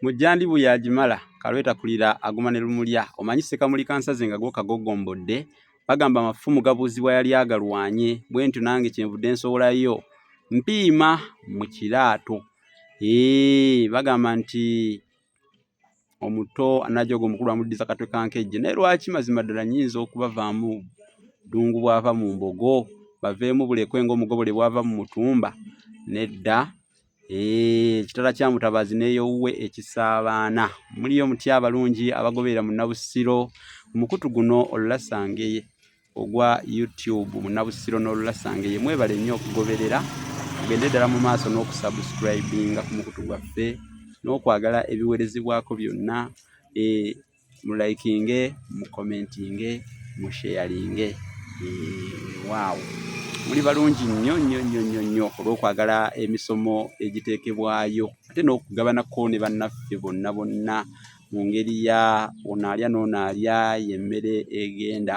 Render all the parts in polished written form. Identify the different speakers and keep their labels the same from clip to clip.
Speaker 1: Mujjandi buyagimala kalweta kulira aguma ne lumulya omanyi Ssekamuli kansaze nga go kagogombodde bagamba amafumu gabuuzibwa yali agalwanye bwentu nange kyenvudde nsowolayo mpiima mu kiraato bagamba nti omuto anajogo omukulu amuddiza katwe kankejje naye lwaki mazima ddala nnyinza okubavaamu ddungu bwava mu mbogo baveemu bulekwe ng'omugobole bwava mu mutumba nedda ekitala kya Mutabazi n'eyowuwe ekisaabaana muliyo mutya abalungi abagoberera mu Nabusiro omukutu guno olulasangeye ogwa YouTube mu Nabusiro n'olulasangeye mwebale nnyo okugoberera mugende ddala mu maaso n'okusubscribinga ku mukutu gwaffe n'okwagala ebiwerezebwako byonna mu likinge mu commentinge mu sharinge wow muli balungi nnyo olw'okwagala emisomo egiteekebwayo ate n'okugabanako ne bannaffe bonna mu ngeri ya onaalya n'onaalya y'emmere egenda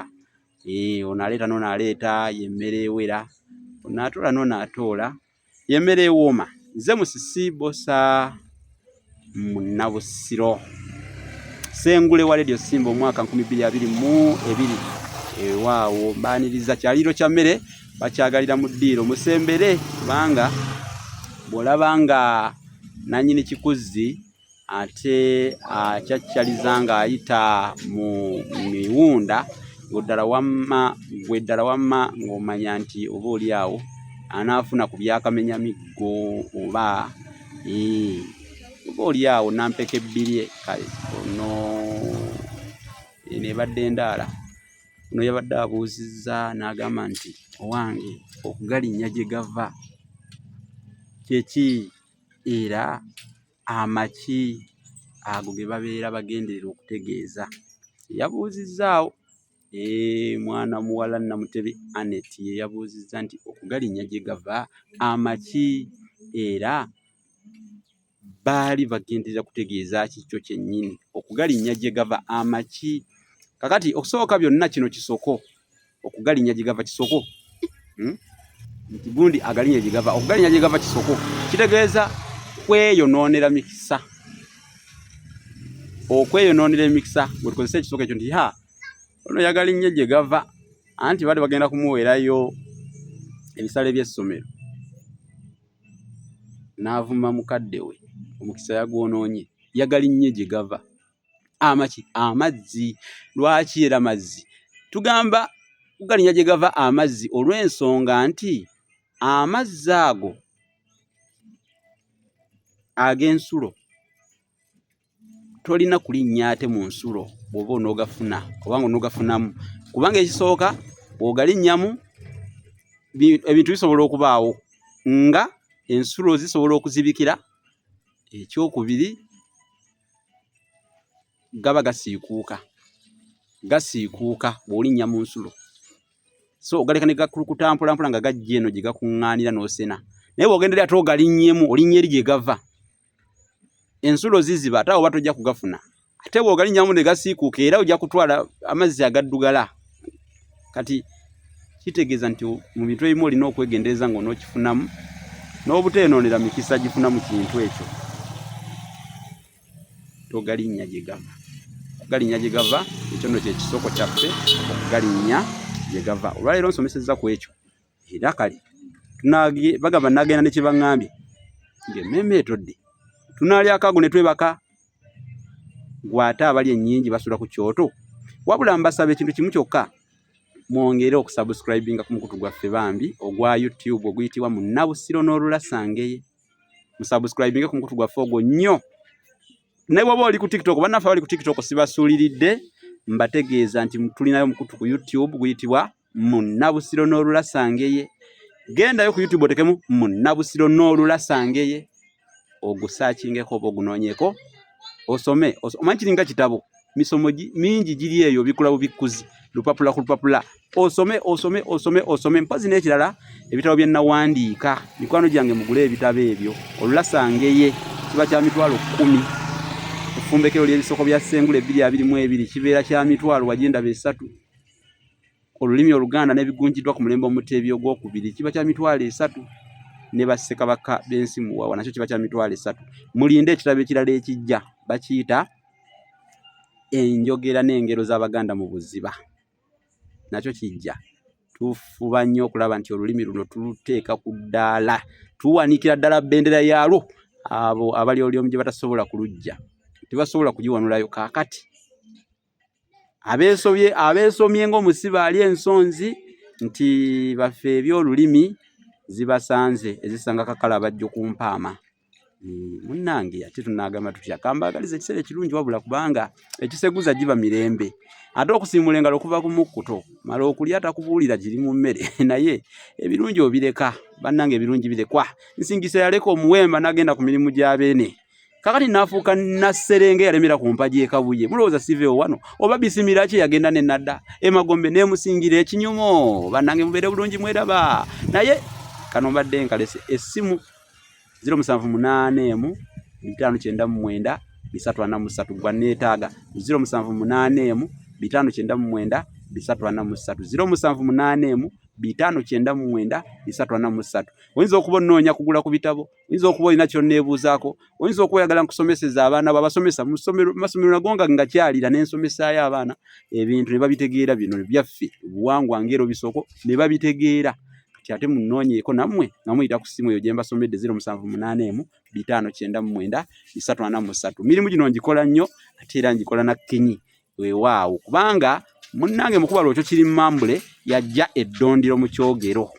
Speaker 1: onaaleeta n'onaaleeta y'emmere ewera onaatoola n'onaatoola y'emmere ewooma nze Musisi Bbosa mu Nabusiro Ssengule wa Radio Simba omwaka 2022 waawo mbaaniriza kyaliiro kya mmere bakyagalira mu ddiiro musembere kubanga bw'olabanga nannyini kikuzi ate akyakyaliza ng'ayita mu miwunda gwe ddala wamma ng'omanya nti oba oli awo anaafuna ku byakamenya miggo oba oli awo nampeka ebbirye kale ono nebadde endaala ono yabadde abuuzizza n'agamba nti owange okugalinnya gye gava kyeki era amaki ago ge babeera bagenderera okutegeeza yabuuzizzaawo mwana muwala Namutebe Anet ye yabuuzizza nti okugalinnya gye gava amaki era baali bagenderera kutegeeza kikyo kyennyini okugalinnya gye gava amaki kakati okusooka byonna kino kisoko okugalinnya gye gava kisoko nti gundi agalinnya gye gava okugalinnya gye gava kisoko kitegeeza kweyonoonera mikisa okweyonoonera emikisa bwe tukozesa ekisoko ekyo nti ono yagalinnye gye gava anti baali bagenda kumuweerayo ebisale by'essomero n'avuma mukadde we omukisa yagwonoonye yagalinnye gye gava amaki amazzi lwaki era mazzi tugamba kugalinnya gye gava amazzi olw'ensonga nti amazzi ago ag'ensulo tolina kulinnya ate mu nsulo bw'oba onoogafuna kubanga onoogafunamu kubanga ekisooka bw'ogalinnyamu ebintu bisobola okubaawo nga ensulo zisobola okuzibikira ekyokubiri gaba gasiikuuka bw'olinnya mu nsulo so ogaleka ne gakulukuta mpolampola nga gajja eno gye gakuŋŋaanira n'osena naye bw'ogenderera ate ogalinnyemu olinnye eri gye gava ensulo ziziba ate awo tojja kugafuna ate bw'ogalinnyamu ne gasiikuuka era ojja kutwala amazzi agaddugala kati kitegeeza nti mu bintu ebimu olina okwegendereza ng'onookifunamu n'obuteenonera mikisa gifuna mu kintu ekyo togalinnya gye gava okugalinnya gye gava ekyo nno kye kisoko kyaffe okugalinnya gye gava olwaleero nsomesezza ku ekyo era kale bagamba nagenda ne kye baŋŋambye ng'emmeeme etodde tunaalya akaago ne twebaka gw'ate abali ennyingi basula ku kyoto wabula mbasaba ekintu kimu kyokka mwongere okusubscribinga ku mukutu gwaffe bambi ogwa YouTube oguyitibwa mu Nabusiro n'olulasangeye musubscribinga ku mukutu gwaffe ogwo nnyo naye bw'oba oli ku TikTok bannaffe abali ku TikTok sibasuuliridde mbategeeza nti tulinayo mukutu ku YouTube guyitibwa mu Nabusiro n'olulasangeye gendayo ku YouTube otekemu mu Nabusiro n'olulasangeye ogusakingeko oba ogunoonyeko osome omanyi kiringa kitabo misomo mingi giri eyo bikula bubikuzi lupapula ku lupapula osome mpazi n'ekirala ebitabo bye nawandiika mikwano gyange mugule ebitabo ebyo olulasangeye kiba kya mitwalo 10 efumbekero ly'ebisoko bya Ssengule 222 kibeera kya mitwalo wagenda 3 olulimi Oluganda n'ebigunjiddwa ku mulembe Omuteebi ogwokubiri kiba kya mitwalo 3 ne Bassekabaka b'ensi muwawa nakyo kiba kya mitwalo 3 mulinde ekitabo ekirala ekijja bakiyita enjogera n'engero z'Abaganda mu buziba. Nakyo kijja. Tufuba nnyo okulaba nti olulimi luno tuluteeka ku ddaala, tuwanikira ddala bendera yaalwo. Abo abali olyomu gye batasobola kulujja tebasobola kugiwanulayo. Kaakati abeesomye ng'omusibe ali ensonzi nti baffe eby'olulimi zibasanze ezisanga kakala bajjo ku mpaama. Munnange ate tunaagamba tutya, kambaagaliza ekiseera ekirungi wabula kubanga ekiseguza giba mirembe. Ate okusiimula engalo kuva ku mukkuto, mala okulya takubuulira kiri mu mmere naye ebirungi obireka. Bannange ebirungi birekwa. Nsingisa yaleka omuwemba n'agenda ku mirimu gy'abeene. Kakati naafuuka nasserenge yalemera ku mpaji ekabuye. Mulowooza siveewo wano oba bisimira ki yagenda ne nadda Emagombe n'emusingira ekinyumo. Bannange mubeere bulungi mweraba. Naye kano mbadde nkalese essimu 078 599 343 gwa neetaaga 078 599 343 078 599 343. Oyinza okuba onnoonya kugula ku bitabo, oyinza okuba olina kyonneebuuzaako, oyinza okuba oyagala nkusomeseza abaana babasomesa mu masomero nago nga kyalira n'ensomesaayo abaana ebintu ne babitegeera. Bino byaffe obuwangwa ngero bisoko ne babitegeera. Kati ate munnoonyeeko nammwe nga muyita ku ssimu eyo gye mbasomedde 078 599 343. Mirimu gino ngikola nnyo ate era ngikola na kkinyi weewaawo kubanga munnange mukuba lwekyo kiri mmambule yajja eddondiro mu kyogero.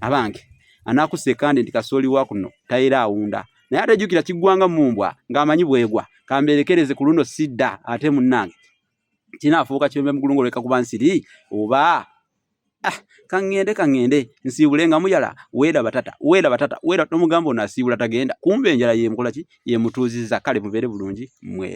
Speaker 1: Abange anaakuseekande nti kasooli wa kuno tayira awunda naye ate jjukira kiggwanga mumbwa ng'amanyi bwegwa. Kamberekereze ku luno sidda ate munnange kinaafuuka kyembe mugulungo leka kuba nsiri oba kangende nsiibule nga muyala weera batata tomugamba ono asiibula tagenda kumbe enjala yemukola ki yemutuuzizza. Kale mubeere bulungi mwe.